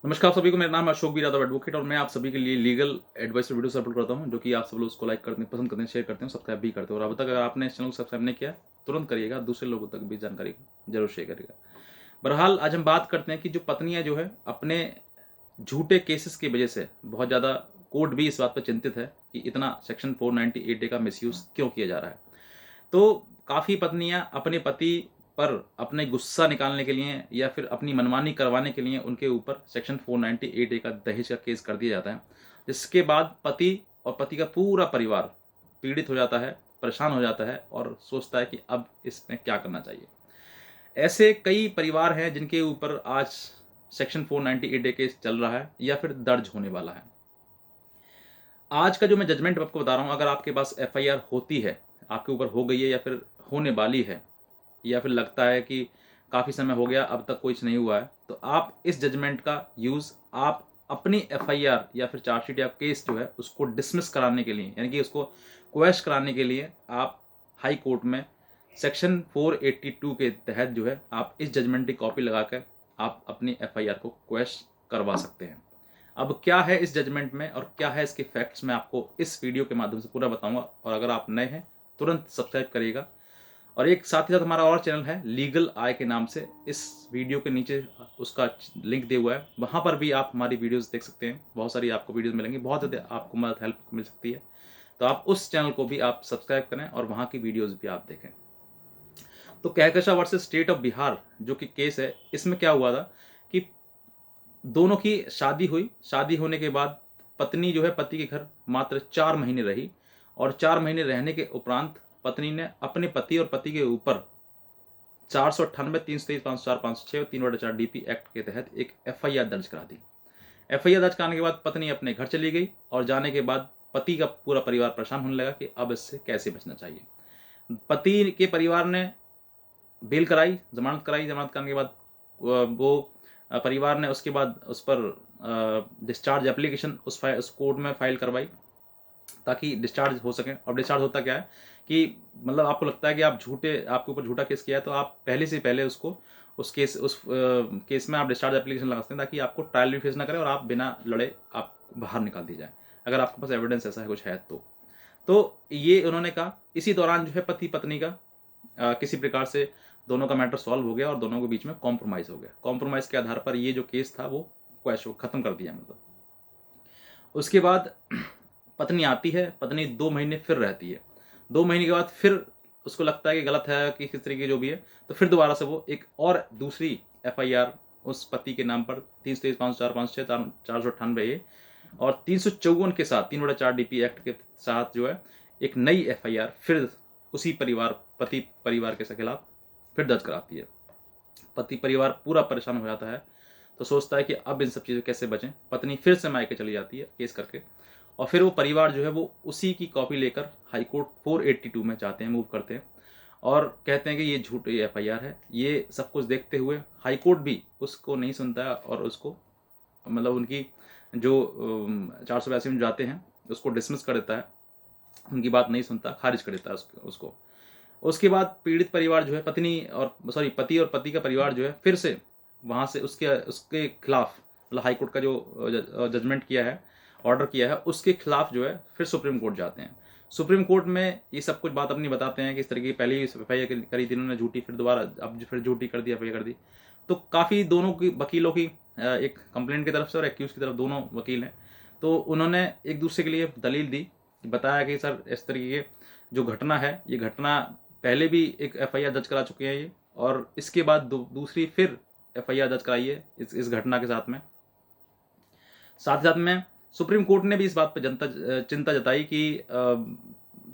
नमस्कार सभी को। मेरा नाम है अशोक बी यादव एडवोकेट और मैं आप सभी के लिए लीगल एडवाइस वीडियो अपलोड करता हूं, जो कि आप सब लोग उसको लाइक करते हैं, पसंद करते हैं, शेयर करते हैं, सब्सक्राइब भी करते हैं। और अब तक अगर आपने इस चैनल को सब्सक्राइब नहीं किया तुरंत करिएगा, दूसरे लोगों तक भी जानकारी जरूर शेयर करिएगा। बहरहाल आज हम बात करते हैं कि जो पत्नियां जो है अपने झूठे केसेस की वजह से बहुत ज़्यादा, कोर्ट भी इस बात पर चिंतित है कि इतना सेक्शन 498A का मिसयूज क्यों किया जा रहा है। तो काफ़ी पत्नियां अपने पति पर अपने गुस्सा निकालने के लिए या फिर अपनी मनमानी करवाने के लिए उनके ऊपर सेक्शन 498A का दहेज का केस कर दिया जाता है, जिसके बाद पति और पति का पूरा परिवार पीड़ित हो जाता है, परेशान हो जाता है और सोचता है कि अब इसमें क्या करना चाहिए। ऐसे कई परिवार हैं जिनके ऊपर आज सेक्शन 498A केस चल रहा है या फिर दर्ज होने वाला है। आज का जो मैं जजमेंट आपको बता रहा हूँ, अगर आपके पास एफआईआर होती है, आपके ऊपर हो गई है या फिर होने वाली है, या फिर लगता है कि काफ़ी समय हो गया अब तक कुछ नहीं हुआ है, तो आप इस जजमेंट का यूज़ आप अपनी एफआईआर या फिर चार्जशीट या केस जो है उसको डिसमिस कराने के लिए, यानी कि उसको क्वैश कराने के लिए आप हाई कोर्ट में सेक्शन 482 के तहत जो है आप इस जजमेंट की कॉपी लगा कर आप अपनी एफआईआर को क्वैश करवा सकते हैं। अब क्या है इस जजमेंट में और क्या है इसके फैक्ट्स, मैं आपको इस वीडियो के माध्यम से पूरा बताऊंगा। और अगर आप नए हैं तुरंत सब्सक्राइब करिएगा। और एक साथ ही साथ हमारा और चैनल है लीगल आई के नाम से, इस वीडियो के नीचे उसका लिंक दिया हुआ है, वहाँ पर भी आप हमारी वीडियोस देख सकते हैं। बहुत सारी आपको वीडियोस मिलेंगी, बहुत ज़्यादा आपको मदद हेल्प मिल सकती है। तो आप उस चैनल को भी आप सब्सक्राइब करें और वहाँ की वीडियोस भी आप देखें। तो Kahkasha versus state of Bihar जो कि केस है, इसमें क्या हुआ था कि दोनों की शादी हुई। शादी होने के बाद पत्नी जो है पति के घर मात्र 4 महीने रही और 4 महीने रहने के उपरांत पत्नी ने अपने पति और पति के ऊपर 498, 323, 504, 506 और 3/4 डीपी एक्ट के तहत एक एफआईआर दर्ज करा दी। एफआईआर दर्ज कराने के बाद पत्नी अपने घर चली गई और जाने के बाद पति का पूरा परिवार परेशान होने लगा कि अब इससे कैसे बचना चाहिए। पति के परिवार ने बेल कराई, जमानत कराई। जमानत कराने के बाद वो परिवार ने उसके बाद उस पर डिस्चार्ज एप्लीकेशन उस कोर्ट में फाइल करवाई ताकि डिस्चार्ज हो सके। और डिस्चार्ज होता क्या है कि मतलब आपको लगता है कि आप आपके ऊपर झूठा केस किया है, तो आप पहले से पहले उसको उस केस में आप डिस्चार्ज एप्लीकेशन लगा सकते हैं ताकि आपको ट्रायल भी फेस ना करें और आप बिना लड़े आप बाहर निकाल दी जाए, अगर आपके पास एविडेंस ऐसा है कुछ है तो ये उन्होंने कहा। इसी दौरान जो है पति पत्नी का किसी प्रकार से दोनों का मैटर सॉल्व हो गया और दोनों के बीच में कॉम्प्रोमाइज हो गया। कॉम्प्रोमाइज के आधार पर ये जो केस था वो क्वैश खत्म कर दिया। मतलब उसके बाद पत्नी आती है, पत्नी 2 महीने फिर रहती है। 2 महीने के बाद फिर उसको लगता है कि गलत है कि किस तरीके जो भी है, तो फिर दोबारा से वो एक और दूसरी एफआईआर उस पति के नाम पर 323, 504, 506, 498 और 354 के साथ 3/4 डीपी एक्ट के साथ जो है एक नई एफआईआर फिर उसी पति परिवार के खिलाफ फिर दर्ज कराती है। पति परिवार पूरा परेशान हो जाता है, तो सोचता है कि अब इन सब चीज़ों कैसे बचें। पत्नी फिर से मायके चली जाती है केस करके और फिर वो परिवार जो है वो उसी की कॉपी लेकर हाई कोर्ट 482 में जाते हैं, मूव करते हैं और कहते हैं कि ये झूठी एफआईआर है। ये सब कुछ देखते हुए हाई कोर्ट भी उसको नहीं सुनता है और उसको मतलब उनकी जो 482 में जाते हैं उसको डिसमिस कर देता है, उनकी बात नहीं सुनता, खारिज कर देता है उसको। उसके बाद पीड़ित परिवार जो है पति और पति का परिवार जो है फिर से वहाँ से उसके उसके खिलाफ, मतलब हाई कोर्ट का जो जजमेंट किया है, ऑर्डर किया है, उसके खिलाफ जो है फिर सुप्रीम कोर्ट जाते हैं। सुप्रीम कोर्ट में ये सब कुछ बात अपनी बताते हैं कि इस तरह की पहले ही एफआईआर करी थी इन्होंने झूठी, फिर दोबारा अब फिर झूठी कर दी, एफआईआर कर दी। तो काफ़ी दोनों की वकीलों की एक कंप्लेंट की तरफ से और एक्यूज की तरफ दोनों वकील हैं, तो उन्होंने एक दूसरे के लिए दलील दी, बताया कि सर इस तरीके की जो घटना है, ये घटना पहले भी एक एफआईआर दर्ज करा चुके हैं ये, और इसके बाद दूसरी फिर एफआईआर दर्ज कराई है इस घटना के साथ में। साथ ही साथ में सुप्रीम कोर्ट ने भी इस बात पर चिंता जताई कि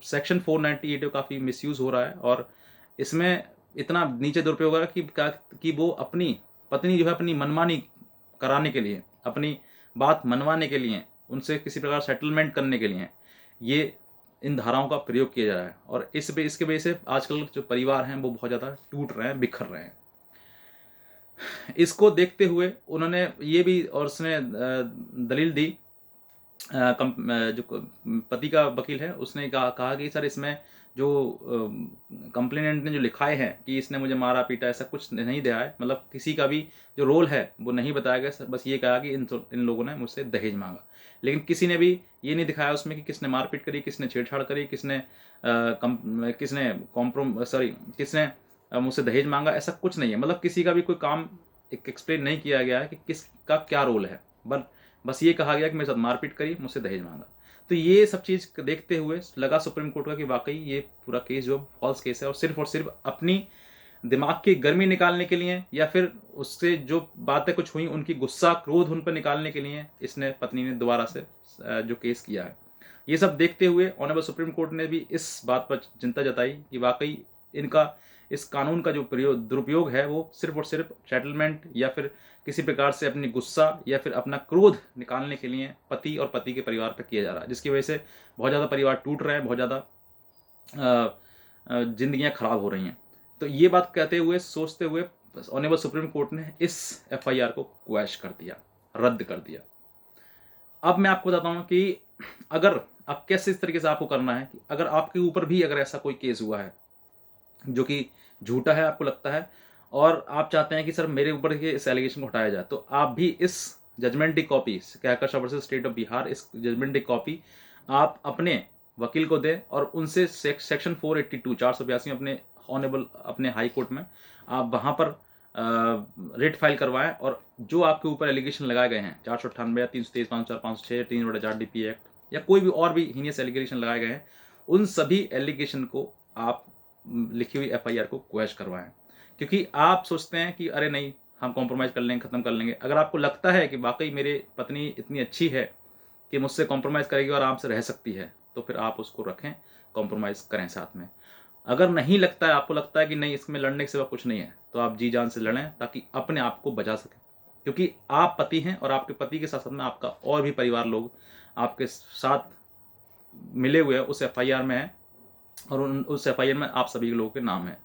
सेक्शन 498 काफ़ी मिसयूज हो रहा है और इसमें इतना नीचे दुरुपयोग हो रहा है कि वो अपनी पत्नी जो है अपनी मनमानी कराने के लिए, अपनी बात मनवाने के लिए, उनसे किसी प्रकार सेटलमेंट करने के लिए ये इन धाराओं का प्रयोग किया जा रहा है। और इसके वजह से आजकल जो परिवार हैं वो बहुत ज़्यादा टूट रहे हैं, बिखर रहे हैं। इसको देखते हुए उन्होंने ये भी और उसने दलील दी, जो पति का वकील है उसने कहा कि सर इसमें जो कंप्लेनेंट ने जो लिखाए हैं कि इसने मुझे मारा पीटा, ऐसा कुछ नहीं दिया है। मतलब किसी का भी जो रोल है वो नहीं बताया गया, बस ये कहा कि इन लोगों ने मुझसे दहेज मांगा। लेकिन किसी ने भी ये नहीं दिखाया उसमें कि किसने मारपीट करी, किसने छेड़छाड़ करी, किसने कॉम्प्रोम सॉरी किसने मुझसे दहेज मांगा, ऐसा कुछ नहीं है। मतलब किसी का भी कोई काम एक्सप्लेन नहीं किया गया है कि किसका क्या रोल है। बस ये कहा गया कि मेरे साथ मारपीट करी, मुझसे दहेज मांगा। तो ये सब चीज़ देखते हुए लगा सुप्रीम कोर्ट का कि वाकई ये पूरा केस जो फॉल्स केस है, और सिर्फ अपनी दिमाग की गर्मी निकालने के लिए, या फिर उससे जो बातें कुछ हुई उनकी गुस्सा क्रोध उन पर निकालने के लिए इसने पत्नी ने दोबारा से जो केस किया है। ये सब देखते हुए ऑनरेबल सुप्रीम कोर्ट ने भी इस बात पर चिंता जताई कि वाकई इनका इस कानून का जो दुरुपयोग है वो सिर्फ और सिर्फ सेटलमेंट या फिर किसी प्रकार से अपनी गुस्सा या फिर अपना क्रोध निकालने के लिए पति और पति के परिवार पर किया जा रहा है, जिसकी वजह से बहुत ज़्यादा परिवार टूट रहे हैं, बहुत ज़्यादा जिंदगियां खराब हो रही हैं। तो ये बात कहते हुए सोचते हुए ऑनरेबल सुप्रीम कोर्ट ने इस एफआईआर को क्वैश कर दिया, रद्द कर दिया। अब मैं आपको बताता हूं कि अगर आप कैसे इस तरीके से आपको करना है कि अगर आपके ऊपर भी अगर ऐसा कोई केस हुआ है जो कि झूठा है आपको लगता है, और आप चाहते हैं कि सर मेरे ऊपर के इस एलिगेशन को हटाया जाए, तो आप भी इस जजमेंट की copy, Kahkashan versus state of Bihar, इस जजमेंट की कॉपी आप अपने वकील को दें और उनसे सेक्शन 482 482 अपने ऑनरेबल अपने हाई कोर्ट में आप वहाँ पर रिट फाइल करवाएं, और जो आपके ऊपर एलिगेशन लगाए गए हैं 498 या 323 504 506 3/4 DP एक्ट या कोई भी और भी हीनियस एलिगेशन लगाए गए हैं, उन सभी एलिगेशन को आप लिखी हुई एफआईआर को क्वैश करवाएं। क्योंकि आप सोचते हैं कि अरे नहीं, हम कॉम्प्रोमाइज़ कर लेंगे, ख़त्म कर लेंगे। अगर आपको लगता है कि वाकई मेरी पत्नी इतनी अच्छी है कि मुझसे कॉम्प्रोमाइज़ करेगी और आराम से रह सकती है, तो फिर आप उसको रखें, कॉम्प्रोमाइज़ करें साथ में। अगर नहीं लगता है, आपको लगता है कि नहीं इसमें लड़ने के सिवा कुछ नहीं है, तो आप जी जान से लड़ें ताकि अपने आप को बचा सकें। क्योंकि आप पति हैं और आपके पति के साथ साथ में आपका और भी परिवार लोग आपके साथ मिले हुए उस एफआईआर में हैं, और उस एफआईआर में आप सभी लोगों के नाम हैं।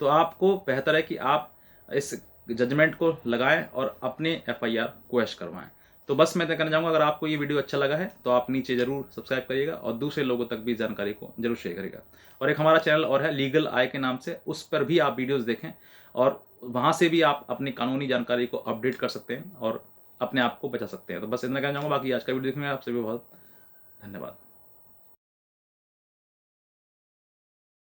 तो आपको बेहतर है कि आप इस जजमेंट को लगाएं और अपने एफआईआर क्वैश करवाएं। तो बस मैं कहना चाहूँगा, अगर आपको ये वीडियो अच्छा लगा है तो आप नीचे ज़रूर सब्सक्राइब करिएगा और दूसरे लोगों तक भी जानकारी को जरूर शेयर करिएगा। और एक हमारा चैनल और है लीगल आई के नाम से, उस पर भी आप वीडियोज़ देखें और वहाँ से भी आप अपनी कानूनी जानकारी को अपडेट कर सकते हैं और अपने आप को बचा सकते हैं। तो बस इतना कहना चाहूँगा, बाकी आज का वीडियो देखने में आपसे भी बहुत धन्यवाद।